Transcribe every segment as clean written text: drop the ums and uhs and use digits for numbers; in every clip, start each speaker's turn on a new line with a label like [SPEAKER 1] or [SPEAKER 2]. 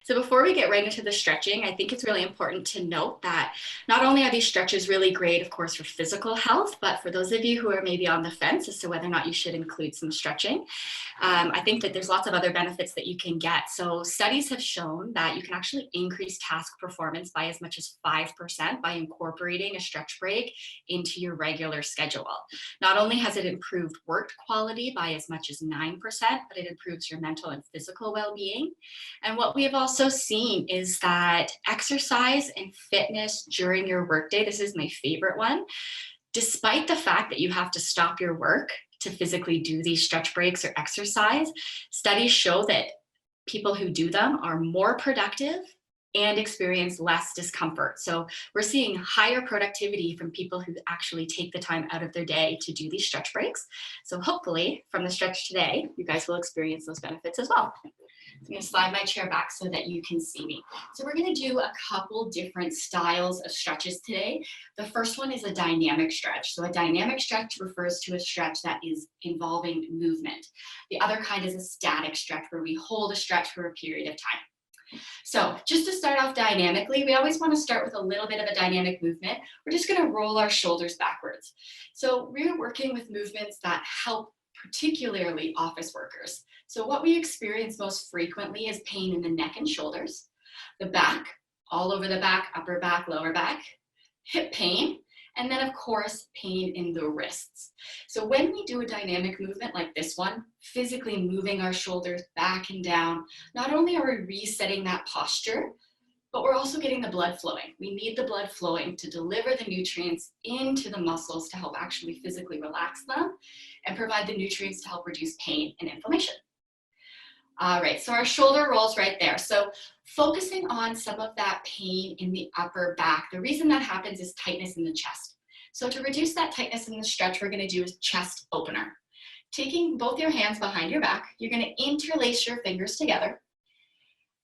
[SPEAKER 1] So before we get right into the stretching, I think it's really important to note that not only are these stretches really great, of course, for physical health, but for those of you who are maybe on the fence as to whether or not you should include some stretching, I think that there's lots of other benefits that you can get. So studies have shown that you can actually increase task performance by as much as 5% by incorporating a stretch break into your regular schedule. Not only has it improved work quality by as much as 9%, but it improves your mental and physical well-being. And what we have also seen is that exercise and fitness during your workday, this is my favorite one, despite the fact that you have to stop your work to physically do these stretch breaks or exercise, studies show that people who do them are more productive and experience less discomfort. So we're seeing higher productivity from people who actually take the time out of their day to do these stretch breaks. So hopefully from the stretch today, you guys will experience those benefits as well. I'm going to slide my chair back so that you can see me. So we're going to do a couple different styles of stretches today. The first one is a dynamic stretch. So a dynamic stretch refers to a stretch that is involving movement. The other kind is a static stretch where we hold a stretch for a period of time. So just to start off dynamically, we always want to start with a little bit of a dynamic movement. We're just going to roll our shoulders backwards. So we're working with movements that help particularly office workers. So what we experience most frequently is pain in the neck and shoulders, the back, all over the back, upper back, lower back, hip pain, and then of course, pain in the wrists. So when we do a dynamic movement like this one, physically moving our shoulders back and down, not only are we resetting that posture, but we're also getting the blood flowing. We need the blood flowing to deliver the nutrients into the muscles to help actually physically relax them and provide the nutrients to help reduce pain and inflammation. All right, so our shoulder rolls right there. So focusing on some of that pain in the upper back, the reason that happens is tightness in the chest. So to reduce that tightness in the stretch, we're gonna do a chest opener. Taking both your hands behind your back, you're gonna interlace your fingers together.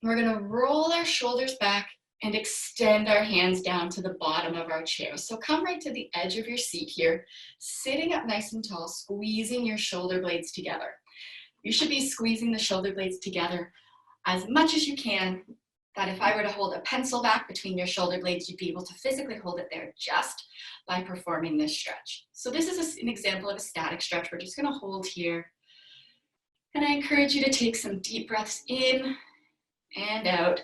[SPEAKER 1] We're gonna roll our shoulders back and extend our hands down to the bottom of our chair. So come right to the edge of your seat here, sitting up nice and tall, squeezing your shoulder blades together. You should be squeezing the shoulder blades together as much as you can, that if I were to hold a pencil back between your shoulder blades, you'd be able to physically hold it there just by performing this stretch. So this is an example of a static stretch. We're just gonna hold here. And I encourage you to take some deep breaths in and out.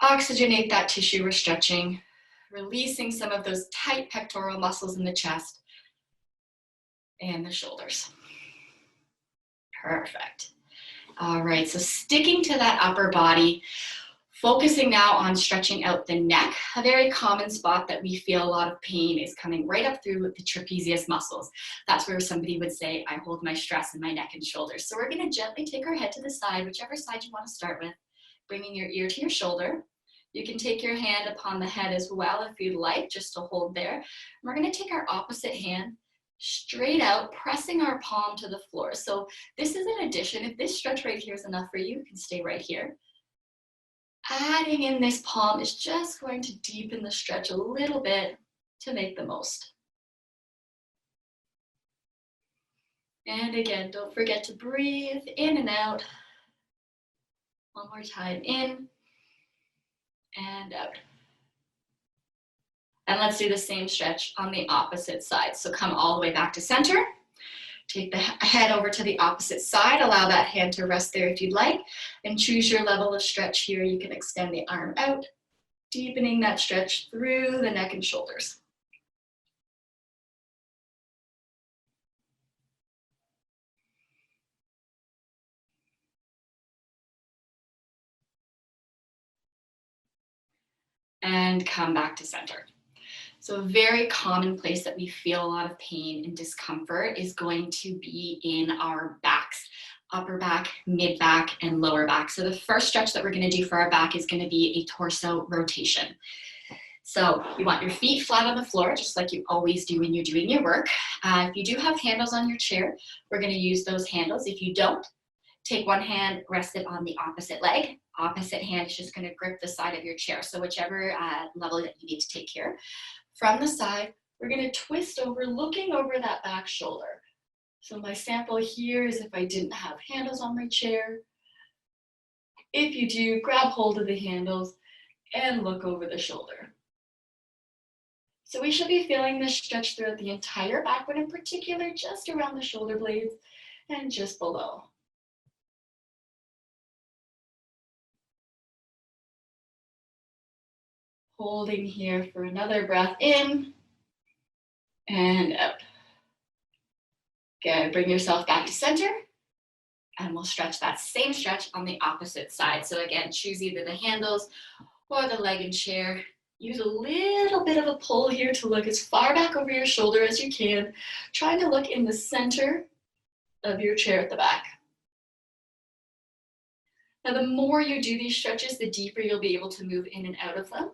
[SPEAKER 1] Oxygenate that tissue we're stretching, releasing some of those tight pectoral muscles in the chest and the shoulders. Perfect. All right, so sticking to that upper body, focusing now on stretching out the neck. A very common spot that we feel a lot of pain is coming right up through the trapezius muscles. That's where somebody would say, I hold my stress in my neck and shoulders. So we're gonna gently take our head to the side, whichever side you wanna start with, bringing your ear to your shoulder. You can take your hand upon the head as well if you'd like, just to hold there. And we're gonna take our opposite hand straight out, pressing our palm to the floor. So this is an addition. If this stretch right here is enough for you, you can stay right here. Adding in this palm is just going to deepen the stretch a little bit to make the most. And again, don't forget to breathe in and out. One more time, in and out. And let's do the same stretch on the opposite side. So come all the way back to center. Take the head over to the opposite side. Allow that hand to rest there if you'd like. And choose your level of stretch here. You can extend the arm out, deepening that stretch through the neck and shoulders. And come back to center. So a very common place that we feel a lot of pain and discomfort is going to be in our backs, upper back, mid back, and lower back. So the first stretch that we're gonna do for our back is gonna be a torso rotation. So you want your feet flat on the floor, just like you always do when you're doing your work. If you do have handles on your chair, we're gonna use those handles. If you don't, take one hand, rest it on the opposite leg. Opposite hand is just gonna grip the side of your chair. So whichever level that you need to take here. From the side, we're gonna twist over, looking over that back shoulder. So my sample here is if I didn't have handles on my chair. If you do, grab hold of the handles and look over the shoulder. So we should be feeling this stretch throughout the entire back, but in particular, just around the shoulder blades and just below. Holding here for another breath in and out. Good, bring yourself back to center, and we'll stretch that same stretch on the opposite side. So again, choose either the handles or the leg and chair. Use a little bit of a pull here to look as far back over your shoulder as you can, trying to look in the center of your chair at the back. Now, the more you do these stretches, the deeper you'll be able to move in and out of them.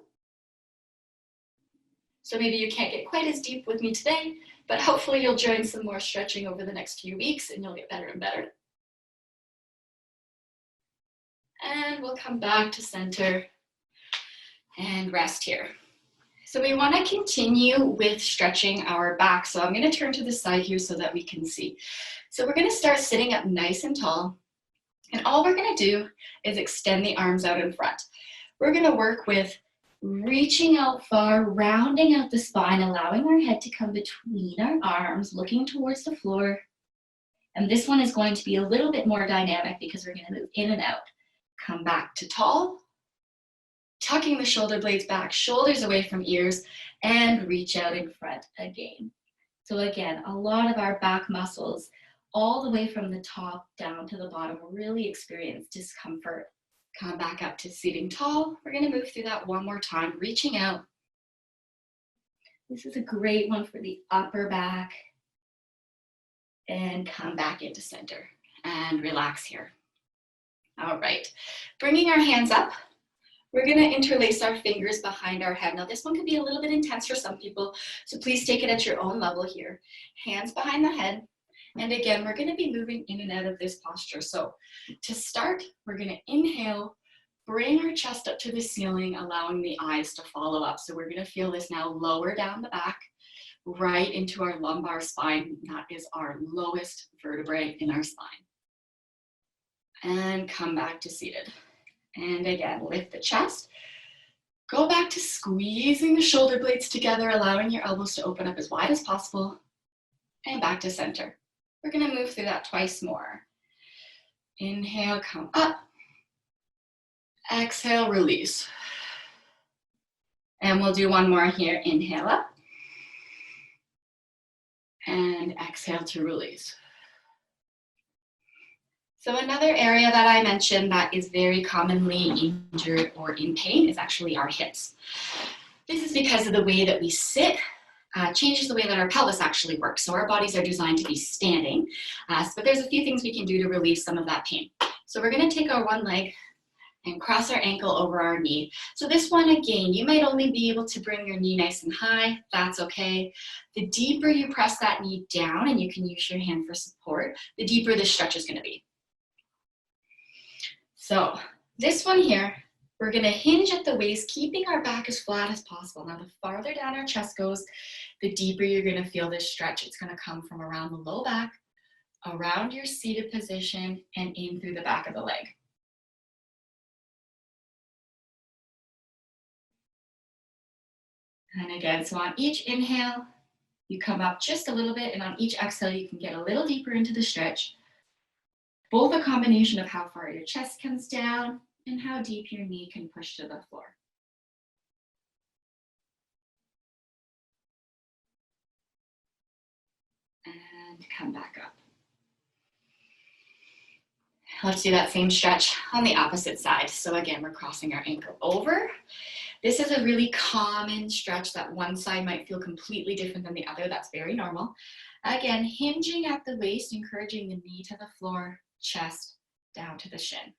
[SPEAKER 1] So maybe you can't get quite as deep with me today, but hopefully you'll join some more stretching over the next few weeks and you'll get better and better. And we'll come back to center and rest here. So we want to continue with stretching our back. So I'm going to turn to the side here so that we can see. So we're going to start sitting up nice and tall. And all we're going to do is extend the arms out in front. We're going to work with reaching out far, rounding out the spine, allowing our head to come between our arms, looking towards the floor. And this one is going to be a little bit more dynamic because we're going to move in and out. Come back to tall, tucking the shoulder blades back, shoulders away from ears, and reach out in front again. So again, a lot of our back muscles, all the way from the top down to the bottom, will really experience discomfort. Come back up to sitting tall. We're going to move through that one more time, reaching out. This is a great one for the upper back. And come back into center and relax here. All right, bringing our hands up, we're going to interlace our fingers behind our head. Now, this one could be a little bit intense for some people, so please take it at your own level here. Hands behind the head. And again, we're going to be moving in and out of this posture. So to start, we're going to inhale, bring our chest up to the ceiling, allowing the eyes to follow up. So we're going to feel this now lower down the back, right into our lumbar spine. That is our lowest vertebrae in our spine. And come back to seated. And again, lift the chest. Go back to squeezing the shoulder blades together, allowing your elbows to open up as wide as possible. And back to center. We're going to move through that twice more. Inhale, come up. Exhale, release. And we'll do one more here. Inhale up. And exhale to release. So another area that I mentioned that is very commonly injured or in pain is actually our hips. This is because of the way that we sit changes the way that our pelvis actually works. So our bodies are designed to be standing, but there's a few things we can do to relieve some of that pain. So we're going to take our one leg and cross our ankle over our knee. So this one, again, you might only be able to bring your knee nice and high. That's okay. The deeper you press that knee down, and you can use your hand for support, the deeper this stretch is going to be. So this one here, we're going to hinge at the waist, keeping our back as flat as possible. Now, the farther down our chest goes, the deeper you're going to feel this stretch. It's going to come from around the low back, around your seated position, and in through the back of the leg. And again, so on each inhale, you come up just a little bit, and on each exhale, you can get a little deeper into the stretch. Both a combination of how far your chest comes down and how deep your knee can push to the floor. And come back up. Let's do that same stretch on the opposite side. So again, we're crossing our ankle over. This is a really common stretch that one side might feel completely different than the other. That's very normal. Again, hinging at the waist, encouraging the knee to the floor, chest down to the shin.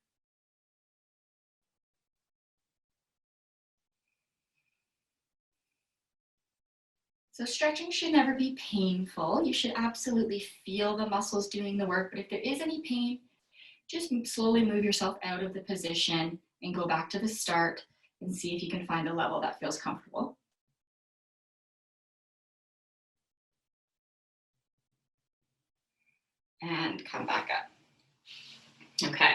[SPEAKER 1] So stretching should never be painful. You should absolutely feel the muscles doing the work, but if there is any pain, just slowly move yourself out of the position and go back to the start and see if you can find a level that feels comfortable. And come back up. Okay.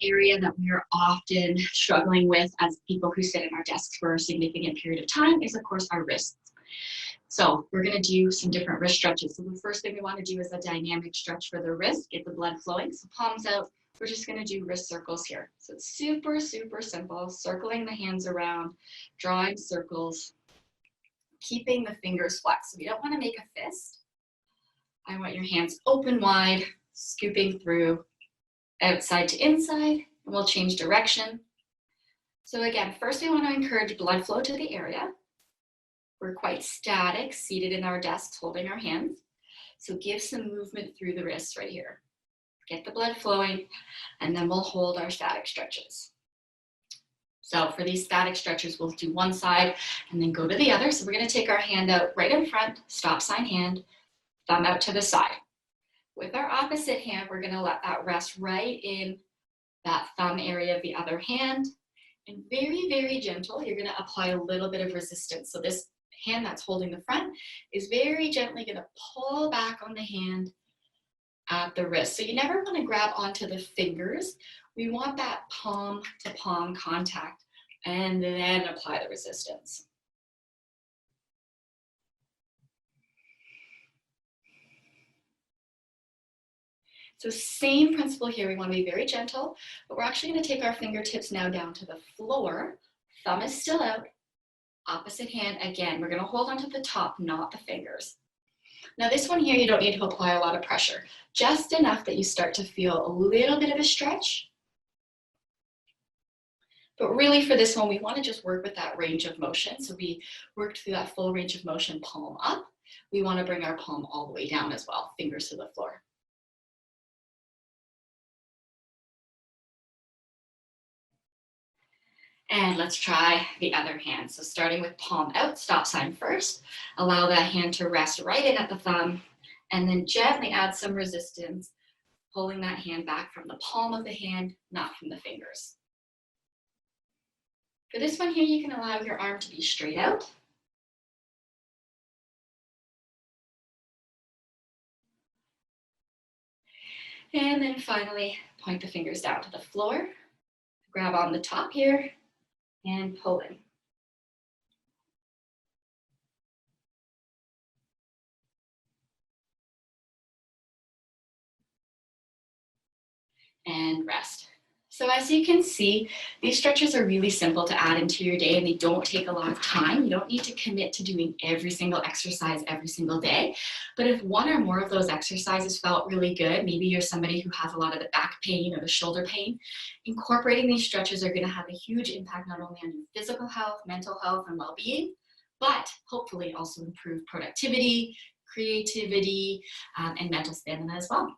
[SPEAKER 1] area that we are often struggling with as people who sit in our desks for a significant period of time is, of course, our wrists. So we're going to do some different wrist stretches. So the first thing we want to do is a dynamic stretch for the wrist, get the blood flowing. So palms out. We're just going to do wrist circles here. So it's super, super simple. Circling the hands around, drawing circles, keeping the fingers flexed. So we don't want to make a fist. I want your hands open wide, scooping through outside to inside, and we'll change direction. So again, first we want to encourage blood flow to the area. We're quite static, seated in our desks, holding our hands. So give some movement through the wrists right here. Get the blood flowing, and then we'll hold our static stretches. So for these static stretches, we'll do one side and then go to the other. So we're going to take our hand out right in front, stop sign hand, thumb out to the side. With our opposite hand, we're going to let that rest right in that thumb area of the other hand. And very, very gentle, you're going to apply a little bit of resistance. So this hand that's holding the front is very gently going to pull back on the hand at the wrist. So you never want to grab onto the fingers. We want that palm to palm contact and then apply the resistance. So same principle here, we want to be very gentle, but we're actually going to take our fingertips now down to the floor. Thumb is still out, opposite hand again. We're going to hold onto the top, not the fingers. Now this one here, you don't need to apply a lot of pressure, just enough that you start to feel a little bit of a stretch. But really for this one, we want to just work with that range of motion. So we worked through that full range of motion, palm up. We want to bring our palm all the way down as well, fingers to the floor. And let's try the other hand. So starting with palm out, stop sign first. Allow that hand to rest right in at the thumb, and then gently add some resistance, pulling that hand back from the palm of the hand, not from the fingers. For this one here, you can allow your arm to be straight out. And then finally, point the fingers down to the floor. Grab on the top here and pull in. And rest. So as you can see, these stretches are really simple to add into your day and they don't take a lot of time. You don't need to commit to doing every single exercise every single day. But if one or more of those exercises felt really good, maybe you're somebody who has a lot of the back pain or the shoulder pain, incorporating these stretches are going to have a huge impact not only on your physical health, mental health, and well-being, but hopefully also improve productivity, creativity, and mental stamina as well.